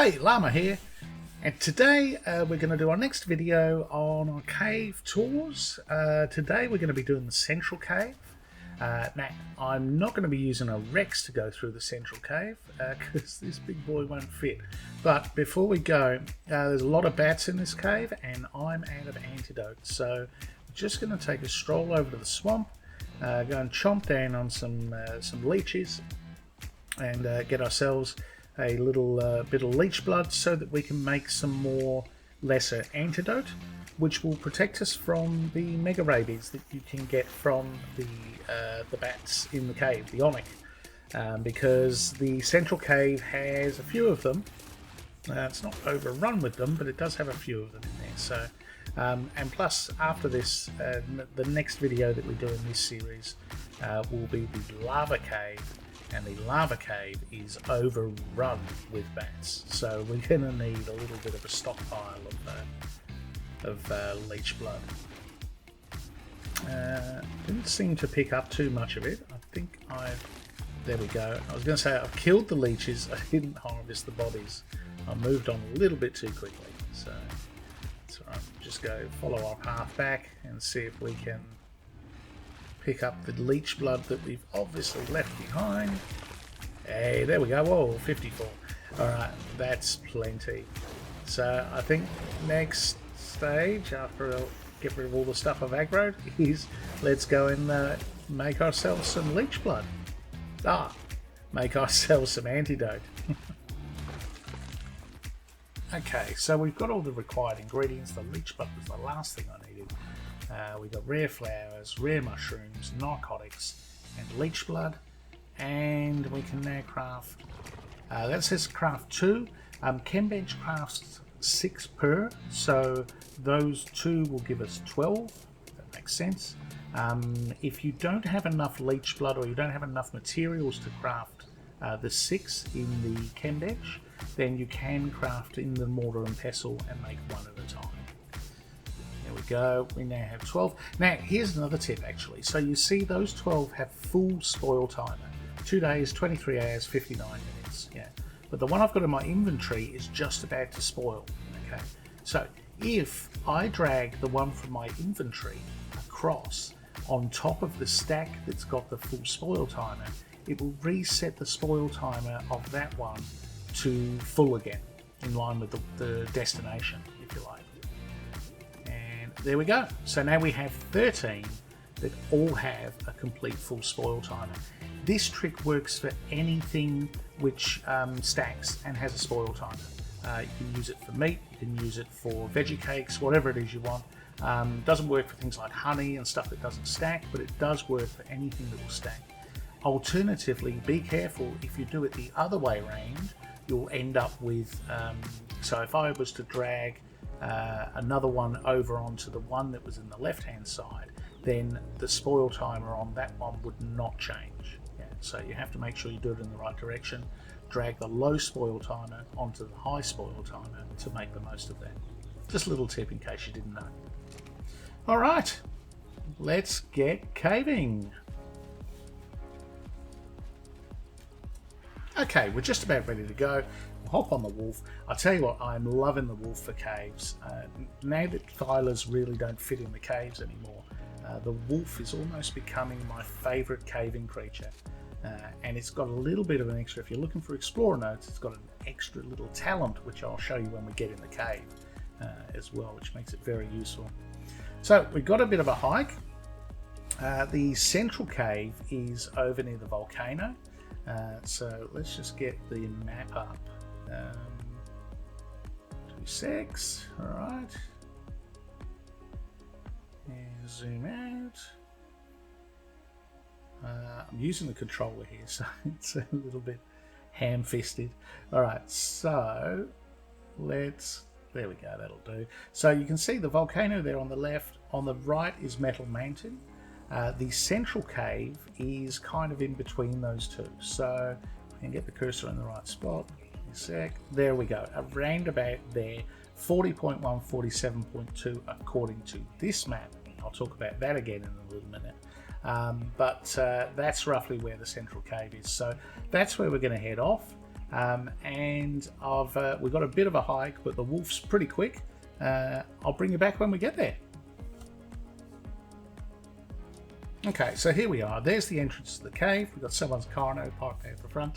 Hey, Llama here, and today we're going to do our next video on our cave tours. Today we're going to be doing the central cave. Now, I'm not going to be using a Rex to go through the central cave because this big boy won't fit. But before we go, there's a lot of bats in this cave and I'm out of antidote. So I'm just going to take a stroll over to the swamp, go and chomp down on some leeches and get ourselves a little bit of leech blood so that we can make some more lesser antidote, which will protect us from the mega rabies that you can get from the bats in the cave, the onyx, because the central cave has a few of them. It's not overrun with them, but it does have a few of them in there. So, and plus, after this, the next video that we do in this series will be the lava cave. And the lava cave is overrun with bats, so we're going to need a little bit of a stockpile of leech blood. Didn't seem to pick up too much of it. I think there we go. I was going to say I've killed the leeches, I didn't harvest the bodies. I moved on a little bit too quickly, so that's all right. Just go follow our path back and see if we can pick up the leech blood that we've obviously left behind. Hey, there we go. Whoa, 54. Alright, that's plenty. So I think next stage, after I'll get rid of all the stuff I've aggroed, is let's go and make ourselves some leech blood. Make ourselves some antidote. Okay, so we've got all the required ingredients. The leech blood was the last thing I needed. We've got rare flowers, rare mushrooms, narcotics, and leech blood. And we can now craft, that says craft 2. Chembench crafts 6 per, so those 2 will give us 12. That makes sense. If you don't have enough leech blood or you don't have enough materials to craft the 6 in the Chembench, then you can craft in the mortar and pestle and make one at a time. There we go, we now have 12. Now, here's another tip actually. So you see those 12 have full spoil timer. 2 days, 23 hours, 59 minutes. Yeah. But the one I've got in my inventory is just about to spoil. Okay. So if I drag the one from my inventory across on top of the stack that's got the full spoil timer, it will reset the spoil timer of that one to full again, in line with the destination, if you like. There we go. So now we have 13 that all have a complete full spoil timer. This trick works for anything which stacks and has a spoil timer. You can use it for meat, you can use it for veggie cakes, whatever it is you want. Doesn't work for things like honey and stuff that doesn't stack, but it does work for anything that will stack. Alternatively, be careful if you do it the other way around, you'll end up with, so if I was to drag another one over onto the one that was in the left hand side, then the spoil timer on that one would not change. Yeah, so you have to make sure you do it in the right direction. Drag the low spoil timer onto the high spoil timer to make the most of that. Just a little tip in case you didn't know. Alright, let's get caving. Okay, we're just about ready to go. We'll hop on the wolf. I tell you what, I'm loving the wolf for caves. Now that thylas really don't fit in the caves anymore, the wolf is almost becoming my favourite caving creature. And it's got a little bit of an extra, if you're looking for explorer notes, it's got an extra little talent, which I'll show you when we get in the cave as well, which makes it very useful. So we've got a bit of a hike. The central cave is over near the volcano. So let's just get the map up. 2 secs, alright. And zoom out. I'm using the controller here, so it's a little bit ham-fisted. Alright, so there we go, that'll do. So you can see the volcano there on the left. On the right is Metal Mountain. The central cave is kind of in between those two. So we can get the cursor in the right spot. A sec. There we go. Around about there. 40.1, 47.2 according to this map. I'll talk about that again in a little minute. But that's roughly where the central cave is. So that's where we're going to head off. and we've got a bit of a hike, but the wolf's pretty quick. I'll bring you back when we get there. Okay, so here we are. There's the entrance to the cave. We've got someone's car now parked there at the front.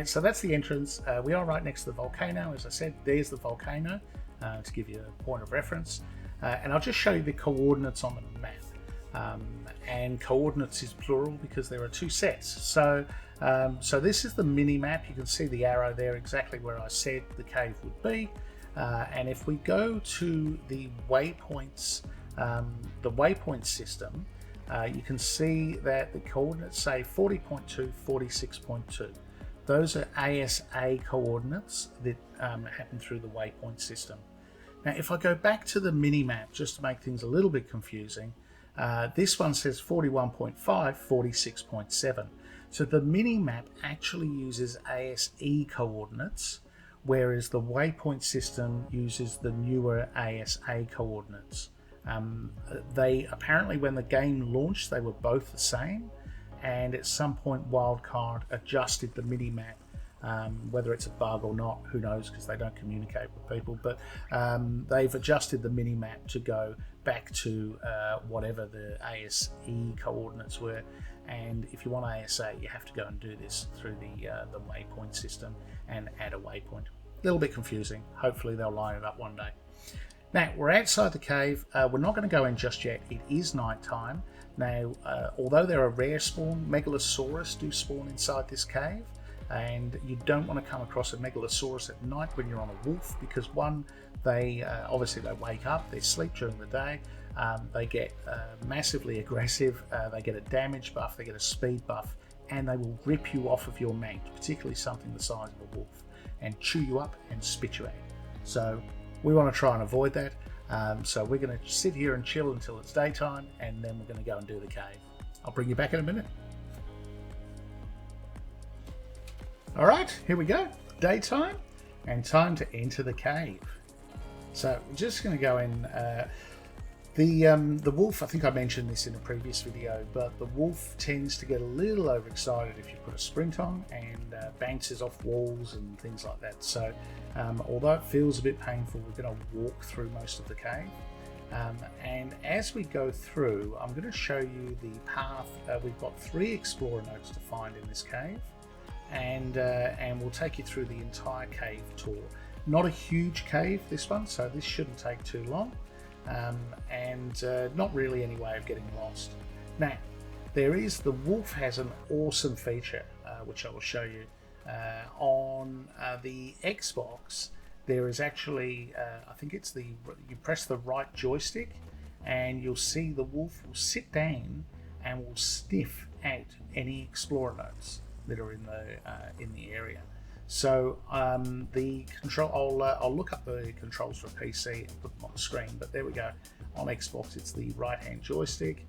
So that's the entrance. We are right next to the volcano. As I said, there's the volcano to give you a point of reference. And I'll just show you the coordinates on the map. And coordinates is plural because there are two sets. So this is the mini map. You can see the arrow there exactly where I said the cave would be. And if we go to the waypoints, the waypoint system, you can see that the coordinates say 40.2, 46.2. Those are ASA coordinates that happen through the waypoint system. Now, if I go back to the mini-map, just to make things a little bit confusing, this one says 41.5, 46.7. So the mini-map actually uses ASE coordinates, whereas the waypoint system uses the newer ASA coordinates. They apparently, when the game launched, they were both the same, and at some point Wildcard adjusted the mini-map. Whether it's a bug or not, who knows, because they don't communicate with people, but they've adjusted the mini-map to go back to whatever the ASE coordinates were. And if you want ASA, you have to go and do this through the waypoint system and add a waypoint. A little bit confusing. Hopefully they'll line it up one day. Now, we're outside the cave. We're not going to go in just yet. It is night time. Now, although they're a rare spawn, Megalosaurus do spawn inside this cave, and you don't want to come across a Megalosaurus at night when you're on a wolf, because one, they obviously they wake up, they sleep during the day, they get massively aggressive, they get a damage buff, they get a speed buff, and they will rip you off of your mount, particularly something the size of a wolf, and chew you up and spit you out. So we want to try and avoid that. So we're going to sit here and chill until it's daytime, and then we're going to go and do the cave. I'll bring you back in a minute. All right, here we go. Daytime and time to enter the cave. So we're just going to go in. The wolf, I think I mentioned this in a previous video, but the wolf tends to get a little overexcited if you put a sprint on, and bounces off walls and things like that. So although it feels a bit painful, we're going to walk through most of the cave. And as we go through, I'm going to show you the path. We've got 3 explorer notes to find in this cave. And we'll take you through the entire cave tour. Not a huge cave, this one, so this shouldn't take too long, and not really any way of getting lost. Now, the wolf has an awesome feature, which I will show you. On the Xbox, there is actually, I think it's you press the right joystick, and you'll see the wolf will sit down and will sniff out any explorer notes that are in the area. So the control, I'll look up the controls for PC and put them on the screen, but there we go. On Xbox, it's the right-hand joystick,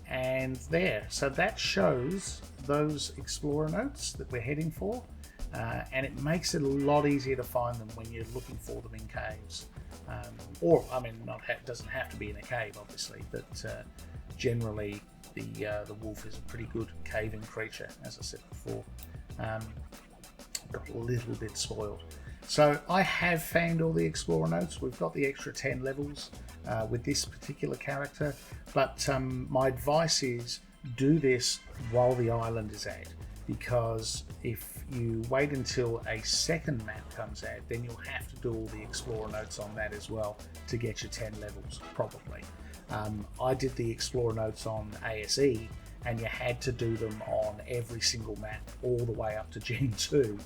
and there. So that shows those explorer notes that we're heading for, and it makes it a lot easier to find them when you're looking for them in caves. Or, I mean, it doesn't have to be in a cave, obviously, but generally, the wolf is a pretty good caving creature, as I said before. Got a little bit spoiled. So I have found all the explorer notes. We've got the extra 10 levels with this particular character, but my advice is do this while the island is out, because if you wait until a second map comes out, then you'll have to do all the explorer notes on that as well to get your 10 levels, probably. I did the explorer notes on ASE, and you had to do them on every single map all the way up to Gen 2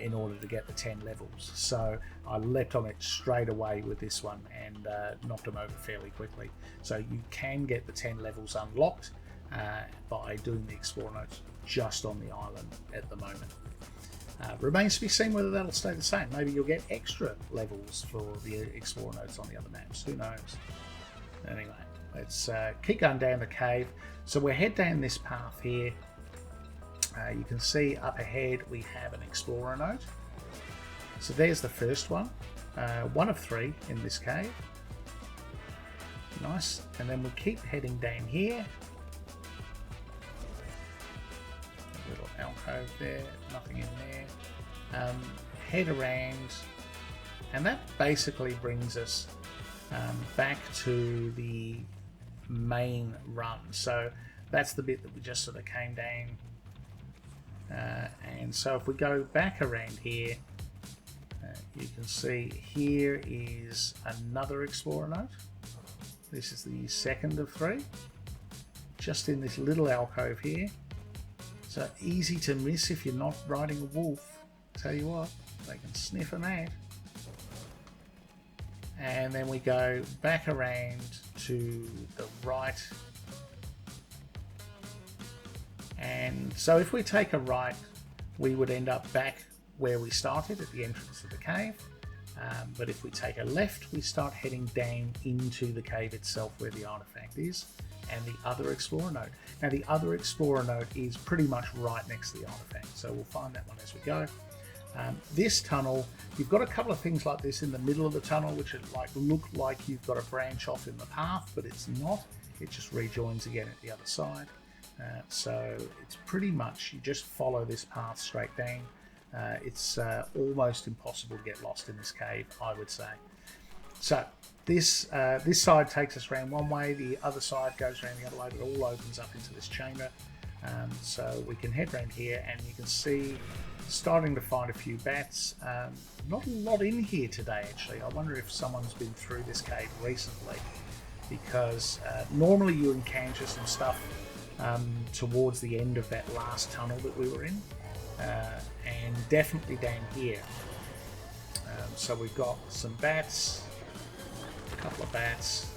in order to get the 10 levels. So I leapt on it straight away with this one and knocked them over fairly quickly. So you can get the 10 levels unlocked by doing the explorer notes just on the island at the moment. Remains to be seen whether that'll stay the same. Maybe you'll get extra levels for the explorer notes on the other maps. Who knows? Anyway, let's keep going down the cave. So we'll head down this path here. You can see up ahead we have an explorer note. So there's the first one. One of 3 in this cave. Nice. And then we'll keep heading down here. A little alcove there, nothing in there. head around, and that basically brings us back to the main run. So that's the bit that we just sort of came down, and so if we go back around here, you can see here is another explorer note. This is the second of 3, just in this little alcove here. So easy to miss if you're not riding a wolf. Tell you what, they can sniff them out. And then we go back around to the right. And so if we take a right, we would end up back where we started at the entrance of the cave. But if we take a left, we start heading down into the cave itself where the artifact is, and the other explorer node. Now the other explorer node is pretty much right next to the artifact, so we'll find that one as we go. This tunnel, you've got a couple of things like this in the middle of the tunnel, which look like you've got a branch off in the path, but it's not. It just rejoins again at the other side. So it's pretty much, you just follow this path straight down. It's almost impossible to get lost in this cave, I would say. So this side takes us around one way, the other side goes around the other way, but it all opens up into this chamber. So we can head around here, and you can see starting to find a few bats. Not a lot in here today, actually. I wonder if someone's been through this cave recently, because normally you encounter some stuff towards the end of that last tunnel that we were in. And definitely down here. So we've got some bats, a couple of bats.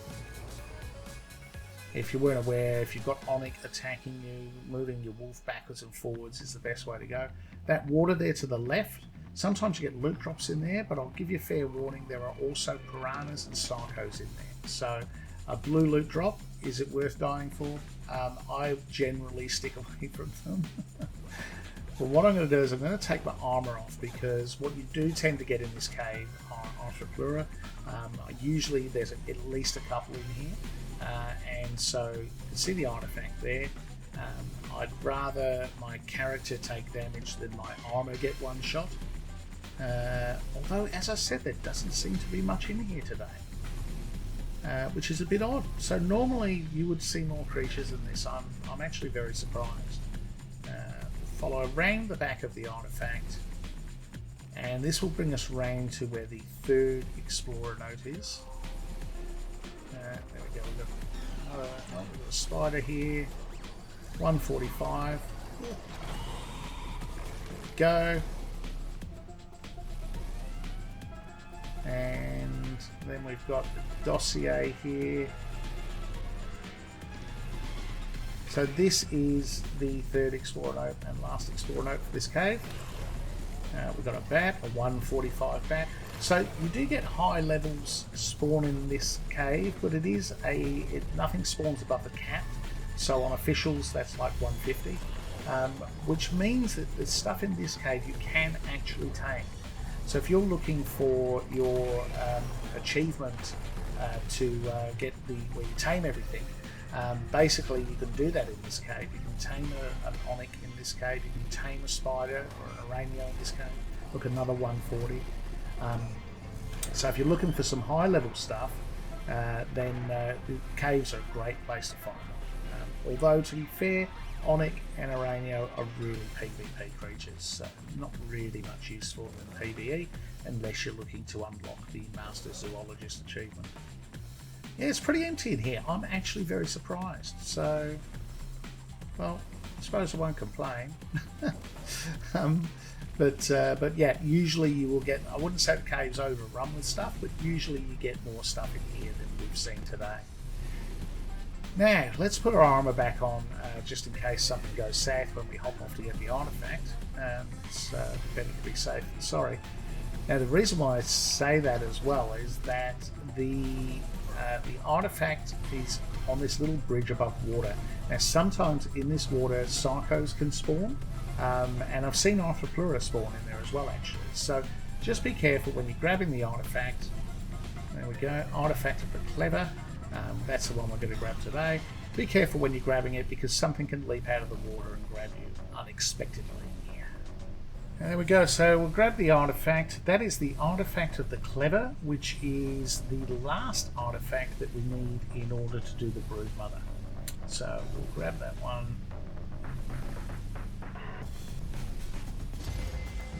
If you weren't aware, if you've got Onyx attacking you, moving your wolf backwards and forwards is the best way to go. That water there to the left, sometimes you get loot drops in there, but I'll give you a fair warning, there are also piranhas and sarcos in there. So a blue loot drop, is it worth dying for? I generally stick away from them. But what I'm going to do is I'm going to take my armor off, because what you do tend to get in this cave are Arthropleura. Usually there's at least a couple in here, and so you can see the artifact there. I'd rather my character take damage than my armor get one shot. Although, as I said, there doesn't seem to be much in here today, which is a bit odd. So normally you would see more creatures than this. I'm actually very surprised. Follow around the back of the artifact, and this will bring us round to where the third explorer note is. There we go, we've got a spider here, 145. There we go. And then we've got the dossier here. So this is the third explorer note and last explorer note for this cave. We've got a bat, a 145 bat. So you do get high levels spawn in this cave, but nothing spawns above the cap. So on officials, that's like 150, which means that the stuff in this cave you can actually tame. So if you're looking for your achievement to get where you tame everything, basically you can do that in this cave. You can tame an Onyx in this cave, you can tame a spider or an Aranio in this cave. Look, another 140. So if you're looking for some high level stuff, then the caves are a great place to find them. Although, to be fair, Onyx and Aranio are really PvP creatures, so not really much use for them in PvE unless you're looking to unlock the Master Zoologist achievement. Yeah, it's pretty empty in here. I'm actually very surprised. So, well, I suppose I won't complain. But yeah, usually you will get, I wouldn't say the cave's overrun with stuff, but usually you get more stuff in here than we've seen today. Now, let's put our armor back on, just in case something goes south when we hop off to get the artifact. It's better to be safe than sorry. Now, the reason why I say that as well is that the artifact is on this little bridge above water. Now, sometimes in this water, sarcos can spawn, and I've seen Arthropleura spawn in there as well, actually. So just be careful when you're grabbing the artifact. There we go, artifact of the clever. That's the one we're going to grab today. Be careful when you're grabbing it, because something can leap out of the water and grab you unexpectedly. There we go. So we'll grab the artifact. That is the artifact of the clever, which is the last artifact that we need in order to do the Broodmother. So we'll grab that one.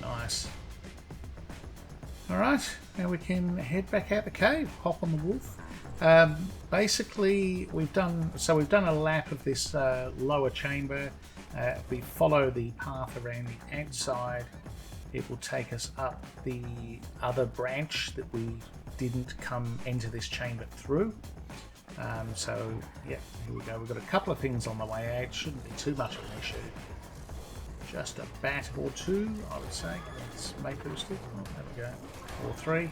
Nice. Alright, now we can head back out the cave, hop on the wolf. Basically, we've done a lap of this lower chamber. If we follow the path around the outside, it will take us up the other branch that we didn't come into this chamber through. So yeah, here we go. We've got a couple of things on the way out. Shouldn't be too much of an issue. Just a bat or two, I would say. Let's make boosted. Oh, there we go. Or three.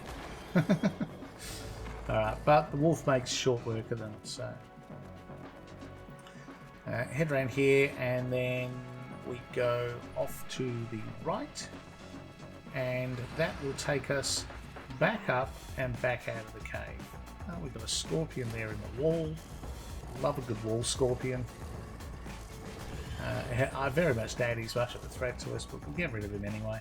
Alright, but the wolf makes short work of them, so head around here, and then we go off to the right, and that will take us back up and back out of the cave. Oh, we've got a scorpion there in the wall. Love a good wall scorpion. I very much doubt he's much of a threat to us, but we'll get rid of him anyway.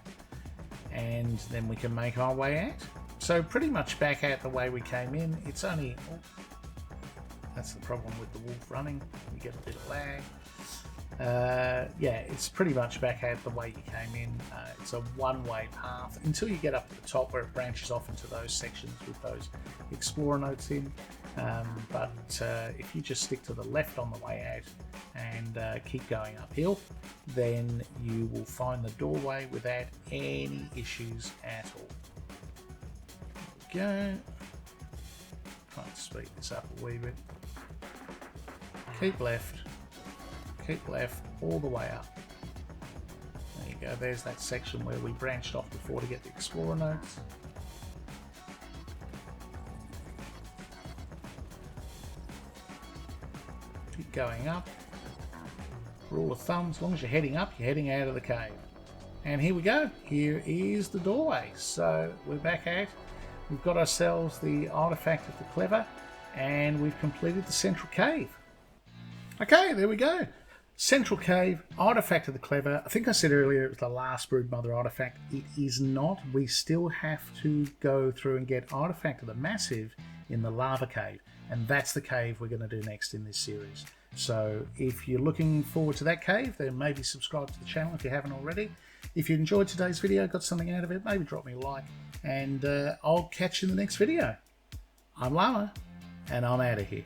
And then we can make our way out. So pretty much back out the way we came in. It's only... Oh, that's the problem with the wolf running. We get a bit of lag. Yeah, it's pretty much back out the way you came in. It's a one-way path until you get up at the top where it branches off into those sections with those explorer notes in. But if you just stick to the left on the way out and keep going uphill, then you will find the doorway without any issues at all. There we go. Try and speed this up a wee bit. Keep left, all the way up. There you go, there's that section where we branched off before to get the explorer notes. Keep going up. Rule of thumb, as long as you're heading up, you're heading out of the cave. And here we go, here is the doorway. So we're back out. We've got ourselves the artifact of the clever, and we've completed the central cave. Okay, there we go. Central cave, artifact of the clever. I think I said earlier it was the last Broodmother artifact. It is not. We still have to go through and get artifact of the massive in the lava cave, and that's the cave we're going to do next in this series. So if you're looking forward to that cave, then maybe subscribe to the channel if you haven't already. If you enjoyed today's video, got something out of it, maybe drop me a like, and I'll catch you in the next video. I'm Llama, and I'm out of here.